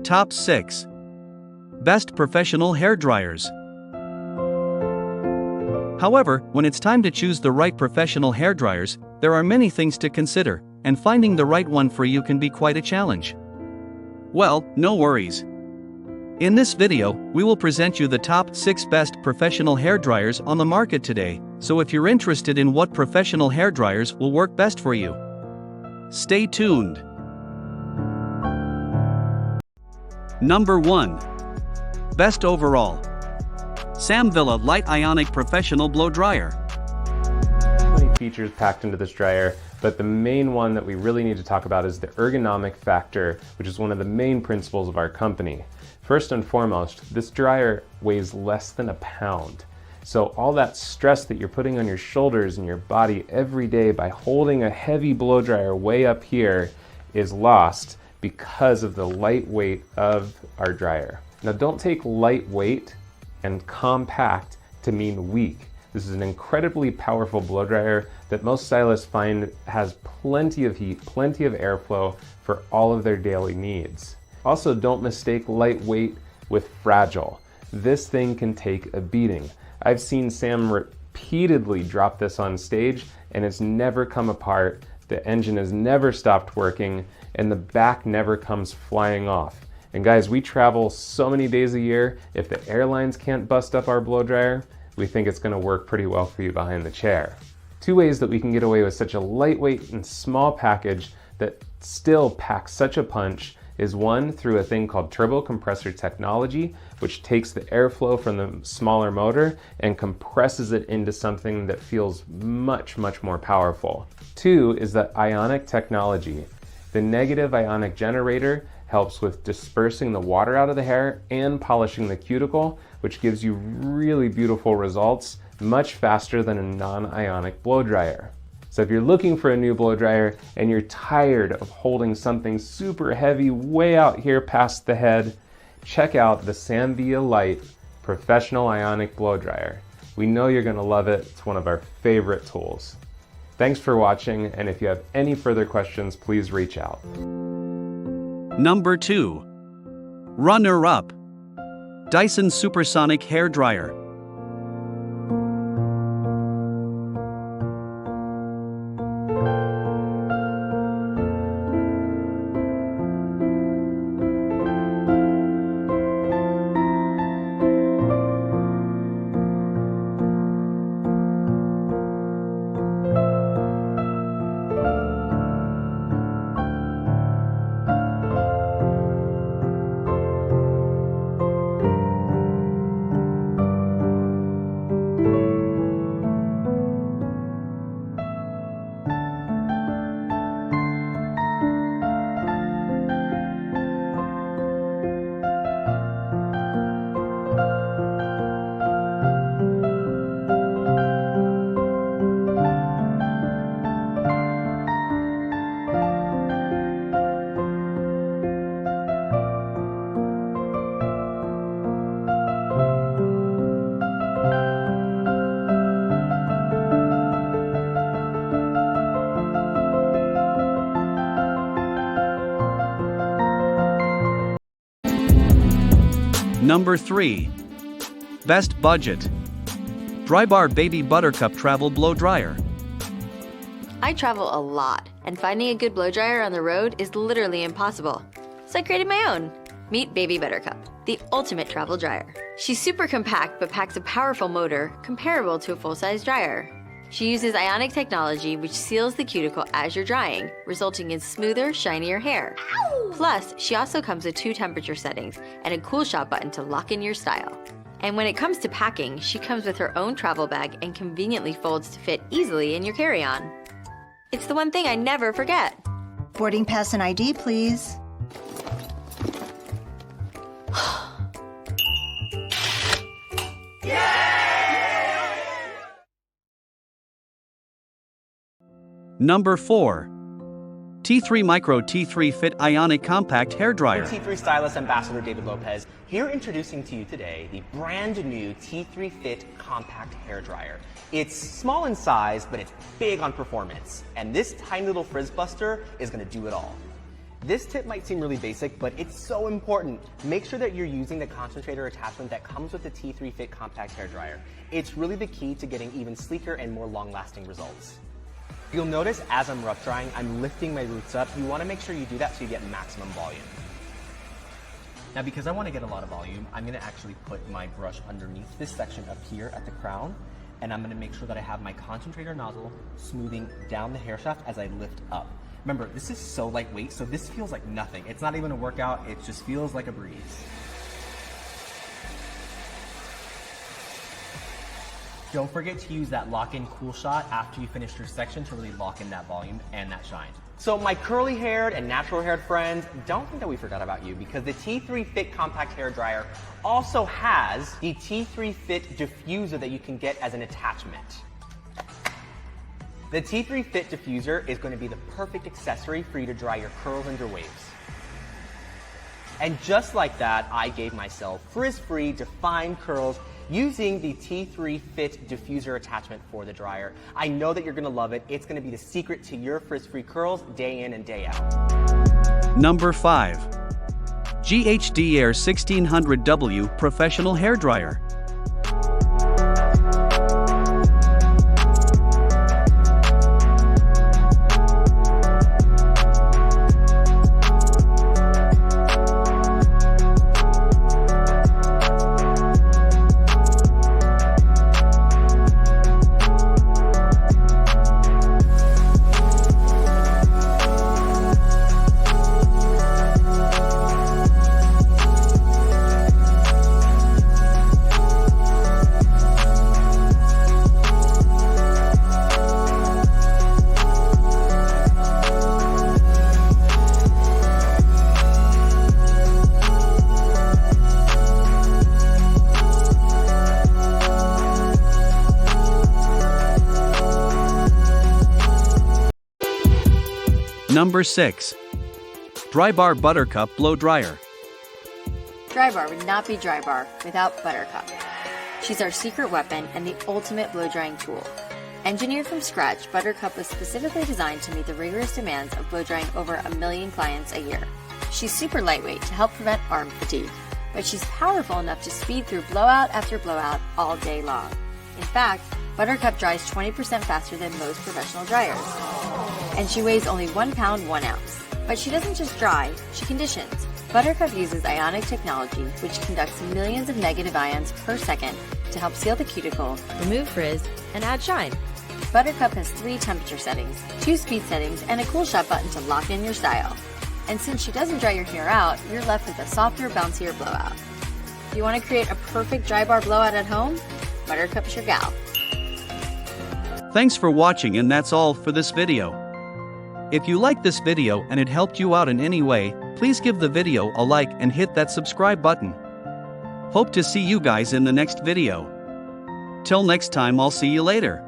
Top 6 Best Professional Hair Dryers. However, when it's time to choose the right professional hair dryers, there are many things to consider, and finding the right one for you can be quite a challenge. Well, no worries. In this video, we will present you the top 6 best professional hair dryers on the market today, so if you're interested in what professional hair dryers will work best for you, stay tuned. Number 1. Best Overall Samvilla Light Ionic Professional Blow Dryer. Many features packed into this dryer, but the main one that we really need to talk about is the ergonomic factor, which is one of the main principles of our company. First and foremost, this dryer weighs less than a pound. So all that stress that you're putting on your shoulders and your body every day by holding a heavy blow dryer way up here is lost because of the lightweight of our dryer. Now don't take lightweight and compact to mean weak. This is an incredibly powerful blow dryer that most stylists find has plenty of heat, plenty of airflow for all of their daily needs. Also, don't mistake lightweight with fragile. This thing can take a beating. I've seen Sam repeatedly drop this on stage and it's never come apart, the engine has never stopped working, and the back never comes flying off. And guys, we travel so many days a year, if the airlines can't bust up our blow dryer, we think it's gonna work pretty well for you behind the chair. 2 ways that we can get away with such a lightweight and small package that still packs such a punch is one, through a thing called turbo compressor technology, which takes the airflow from the smaller motor and compresses it into something that feels much, much more powerful. 2 is the ionic technology. The negative ionic generator helps with dispersing the water out of the hair and polishing the cuticle, which gives you really beautiful results much faster than a non-ionic blow dryer. So if you're looking for a new blow dryer and you're tired of holding something super heavy way out here past the head, check out the Samvilla Light Professional Ionic Blow Dryer. We know you're gonna love it. It's one of our favorite tools. Thanks for watching, and if you have any further questions, please reach out. Number 2. Runner-up Dyson Supersonic Hair Dryer. Number 3. Best Budget Drybar Baby Buttercup Travel Blow Dryer. I travel a lot, and finding a good blow dryer on the road is literally impossible. So I created my own. Meet Baby Buttercup, the ultimate travel dryer. She's super compact but packs a powerful motor comparable to a full-size dryer. She uses ionic technology which seals the cuticle as you're drying, resulting in smoother, shinier hair. Ow! Plus, she also comes with 2 temperature settings and a cool shot button to lock in your style. And when it comes to packing, she comes with her own travel bag and conveniently folds to fit easily in your carry-on. It's the one thing I never forget. Boarding pass and ID, please. Number 4. T3 Micro T3 Fit Ionic Compact Hair Dryer. T3 Stylist Ambassador David Lopez, here introducing to you today the brand new T3 Fit Compact Hair Dryer. It's small in size, but it's big on performance. And this tiny little frizz buster is gonna do it all. This tip might seem really basic, but it's so important. Make sure that you're using the concentrator attachment that comes with the T3 Fit Compact Hairdryer. It's really the key to getting even sleeker and more long-lasting results. You'll notice as I'm rough drying, I'm lifting my roots up. You want to make sure you do that so you get maximum volume. Now, because I want to get a lot of volume, I'm going to actually put my brush underneath this section up here at the crown, and I'm going to make sure that I have my concentrator nozzle smoothing down the hair shaft as I lift up. Remember, this is so lightweight, so this feels like nothing. It's not even a workout, it just feels like a breeze. Don't forget to use that lock-in cool shot after you finish your section to really lock in that volume and that shine. So my curly-haired and natural-haired friends, don't think that we forgot about you, because the T3 Fit Compact Hairdryer also has the T3 Fit Diffuser that you can get as an attachment. The T3 Fit Diffuser is going to be the perfect accessory for you to dry your curls and your waves. And just like that, I gave myself frizz-free, defined curls using the T3 Fit Diffuser attachment for the dryer. I know that you're going to love it. It's going to be the secret to your frizz-free curls day in and day out. Number 5. GHD Air 1600W Professional Hairdryer. Number 6. Drybar Buttercup Blow Dryer. Drybar would not be Drybar without Buttercup. She's our secret weapon and the ultimate blow drying tool. Engineered from scratch, Buttercup was specifically designed to meet the rigorous demands of blow drying over 1 million clients a year. She's super lightweight to help prevent arm fatigue, but she's powerful enough to speed through blowout after blowout all day long. In fact, Buttercup dries 20% faster than most professional dryers. And she weighs only 1 pound, 1 ounce. But she doesn't just dry, she conditions. Buttercup uses ionic technology, which conducts millions of negative ions per second to help seal the cuticle, remove frizz, and add shine. Buttercup has 3 temperature settings, 2 speed settings, and a cool shot button to lock in your style. And since she doesn't dry your hair out, you're left with a softer, bouncier blowout. If you want to create a perfect dry bar blowout at home, Buttercup's your gal. Thanks for watching, and that's all for this video. If you liked this video and it helped you out in any way, please give the video a like and hit that subscribe button. Hope to see you guys in the next video. Till next time, I'll see you later.